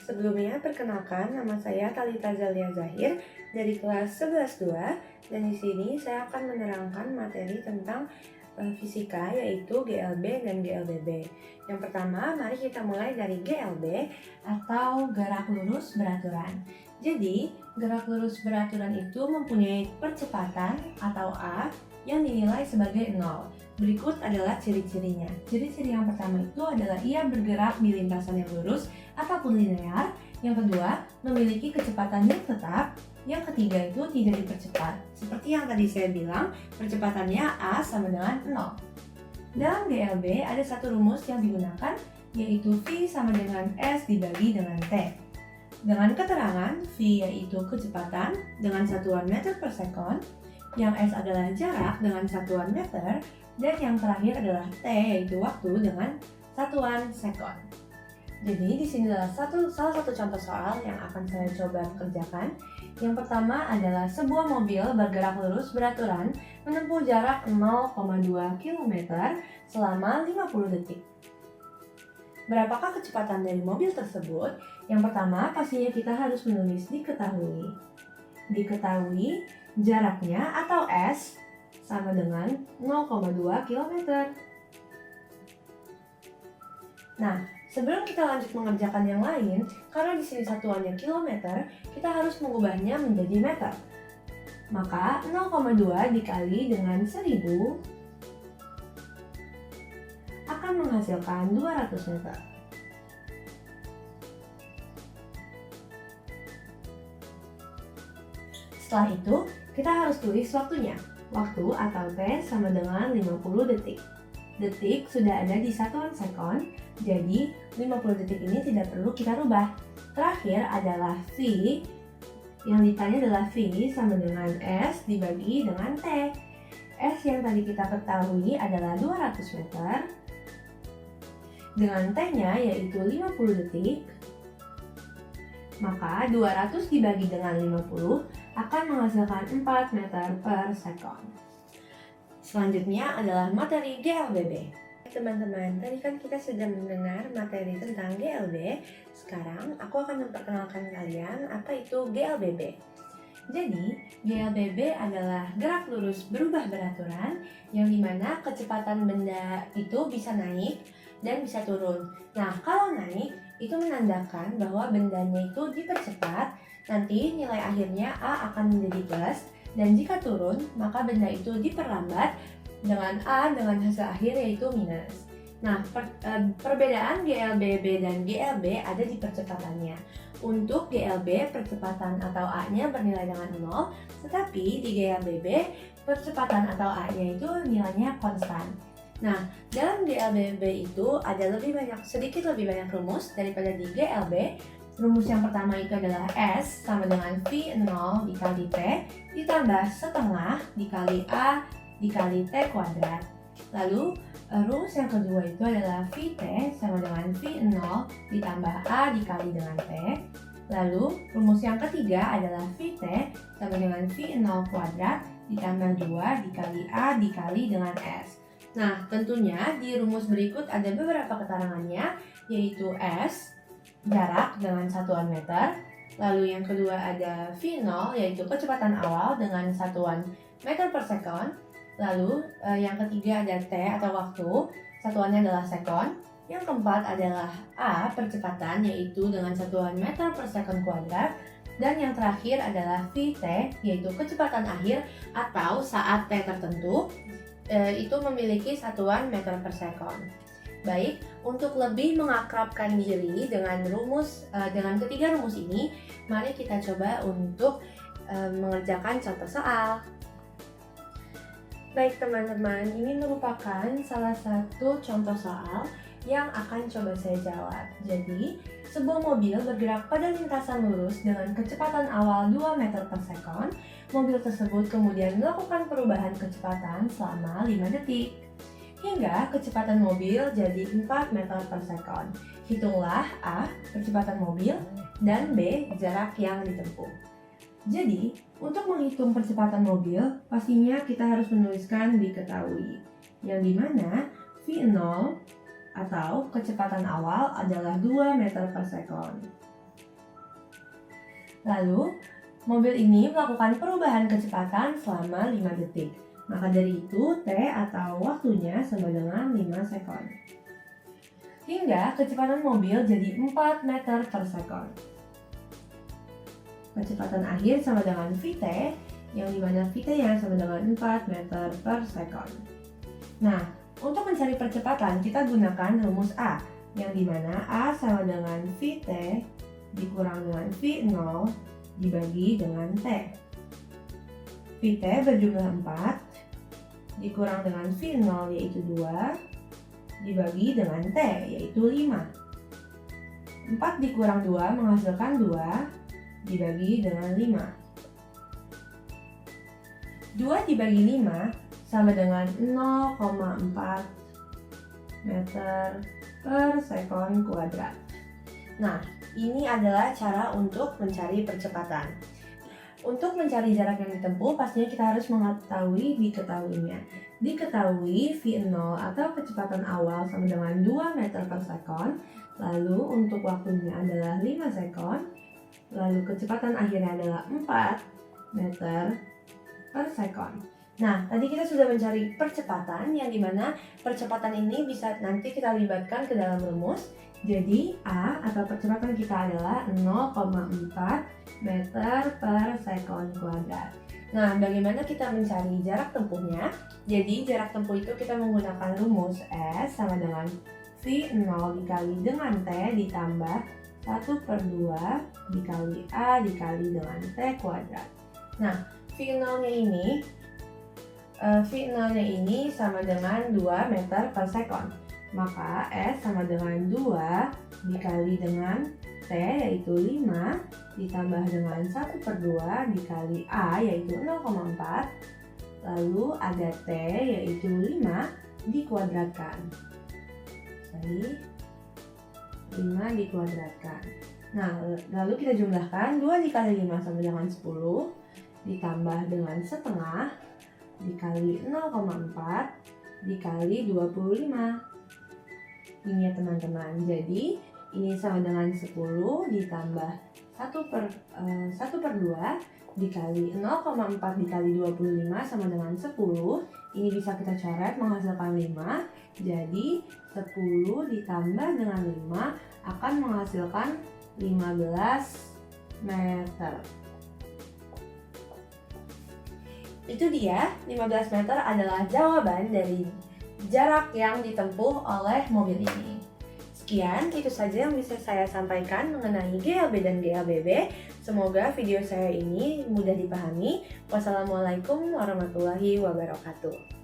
Sebelumnya, perkenalkan, nama saya Talita Zalia Zahir dari kelas 11-2, dan di sini saya akan menerangkan materi tentang fisika, yaitu GLB dan GLBB. Yang pertama, mari kita mulai dari GLB atau gerak lurus beraturan. Jadi, gerak lurus beraturan itu mempunyai percepatan atau A yang dinilai sebagai 0. Berikut adalah ciri-cirinya. Ciri-ciri yang pertama itu adalah ia bergerak di lintasan yang lurus ataupun linear. Yang kedua, memiliki kecepatan yang tetap. Yang ketiga itu tidak dipercepat. Seperti yang tadi saya bilang, percepatannya A sama dengan 0. Dalam GLB ada satu rumus yang digunakan, yaitu V sama dengan S dibagi dengan T. Dengan keterangan V yaitu kecepatan dengan satuan meter per sekon, yang S adalah jarak dengan satuan meter, dan yang terakhir adalah T yaitu waktu dengan satuan sekon. Jadi di sini adalah salah satu contoh soal yang akan saya coba kerjakan. Yang pertama adalah sebuah mobil bergerak lurus beraturan menempuh jarak 0,2 km selama 50 detik. Berapakah kecepatan dari mobil tersebut? Yang pertama pastinya kita harus menulis diketahui. Diketahui jaraknya atau S sama dengan 0,2 km. Nah, sebelum kita lanjut mengerjakan yang lain, karena di sini satuannya kilometer, kita harus mengubahnya menjadi meter. Maka 0,2 dikali dengan 1000 akan menghasilkan 200 meter. Setelah itu, kita harus tulis waktunya. Waktu atau T sama dengan 50 detik. Detik sudah ada di satuan sekon, jadi 50 detik ini tidak perlu kita rubah. Terakhir adalah V, yang ditanya adalah V sama dengan S dibagi dengan T. S yang tadi kita ketahui adalah 200 meter, dengan T-nya yaitu 50 detik, maka 200 dibagi dengan 50 akan menghasilkan 4 meter per sekon. Selanjutnya adalah materi GLBB. Teman-teman, tadi kan kita sudah mendengar materi tentang GLB. Sekarang aku akan memperkenalkan kalian apa itu GLBB. Jadi, GLBB adalah gerak lurus berubah beraturan yang dimana kecepatan benda itu bisa naik dan bisa turun. Nah, kalau naik itu menandakan bahwa bendanya itu dipercepat, nanti nilai akhirnya A akan menjadi plus, dan jika turun maka benda itu diperlambat dengan A dengan hasil akhir yaitu minus. Nah, perbedaan GLBB dan GLB ada di percepatannya. Untuk GLB, percepatan atau A-nya bernilai dengan 0, tetapi di GLBB, percepatan atau A-nya itu nilainya konstan. Nah, dalam GLBB itu ada sedikit lebih banyak rumus daripada di GLB. Rumus yang pertama itu adalah S sama dengan V0 dikali T ditambah setengah dikali A dikali T kuadrat. Lalu, rumus yang kedua itu adalah Vt sama dengan V0 ditambah A dikali dengan T. Lalu, rumus yang ketiga adalah Vt sama dengan V0 kuadrat ditambah 2 dikali A dikali dengan S. Nah, tentunya di rumus berikut ada beberapa keterangannya, yaitu S, jarak dengan satuan meter. Lalu yang kedua ada V0, yaitu kecepatan awal dengan satuan meter per sekon. Lalu yang ketiga ada T atau waktu, satuannya adalah sekon. Yang keempat adalah A, percepatan, yaitu dengan satuan meter per sekon kuadrat. Dan yang terakhir adalah Vt, yaitu kecepatan akhir atau saat T tertentu, itu memiliki satuan meter per sekon. Baik, untuk lebih mengakrabkan diri dengan ketiga rumus ini, mari kita coba untuk mengerjakan contoh soal. Baik teman-teman, ini merupakan salah satu contoh soal yang akan coba saya jawab. Jadi, sebuah mobil bergerak pada lintasan lurus dengan kecepatan awal 2 meter per sekon. Mobil tersebut kemudian melakukan perubahan kecepatan selama 5 detik. Hingga kecepatan mobil jadi 4 meter per sekon. Hitunglah A, kecepatan mobil, dan B, jarak yang ditempuh. Jadi, untuk menghitung percepatan mobil, pastinya kita harus menuliskan diketahui. Yang dimana V0 atau kecepatan awal adalah 2 meter per sekon. Lalu, mobil ini melakukan perubahan kecepatan selama 5 detik. Maka dari itu, T atau waktunya sama dengan 5 sekon. Hingga kecepatan mobil jadi 4 meter per sekon. Kecepatan akhir sama dengan Vt, yang dimana Vt-nya sama dengan 4 meter per sekon. Nah, untuk mencari percepatan kita gunakan rumus A, yang dimana A sama dengan Vt dikurang dengan V0 dibagi dengan T. Vt berjumlah 4 dikurang dengan V0 yaitu 2 dibagi dengan T yaitu 5. 4 dikurang 2 menghasilkan 2 dibagi dengan 5. 2 dibagi 5 sama dengan 0,4 meter per sekon kuadrat. Nah, ini adalah cara untuk mencari percepatan. Untuk mencari jarak yang ditempuh, pastinya kita harus mengetahui diketahuinya. Diketahui V0 atau kecepatan awal sama dengan 2 meter per sekon, lalu untuk waktunya adalah 5 sekon, lalu kecepatan akhirnya adalah 4 meter per sekon. Nah, tadi kita sudah mencari percepatan, yang dimana percepatan ini bisa nanti kita libatkan ke dalam rumus. Jadi, A atau percepatan kita adalah 0,4 meter per sekon kuadrat. Nah, bagaimana kita mencari jarak tempuhnya? Jadi, jarak tempuh itu kita menggunakan rumus S sama dengan V0 dikali dengan T ditambah 1/2 dikali A dikali dengan T kuadrat. Nah, V0-nya ini sama dengan 2 meter per sekon. Maka S sama dengan 2 dikali dengan T yaitu 5 ditambah dengan 1/2 dikali A yaitu 0,4. Lalu ada T yaitu 5 dikuadratkan. Jadi 5 dikuadratkan. Nah, lalu kita jumlahkan 2 dikali 5 sama dengan 10 ditambah dengan setengah dikali 0,4 dikali 25. Ini ya teman-teman, jadi ini sama dengan 10 ditambah 1/2 dikali 0,4 dikali 25 sama dengan 10. Ini bisa kita coret menghasilkan 5. Jadi 10 ditambah dengan 5 akan menghasilkan 15 meter. Itu dia, 15 meter adalah jawaban dari jarak yang ditempuh oleh mobil ini. Sekian, itu saja yang bisa saya sampaikan mengenai GLB dan GLBB. Semoga video saya ini mudah dipahami. Wassalamualaikum warahmatullahi wabarakatuh.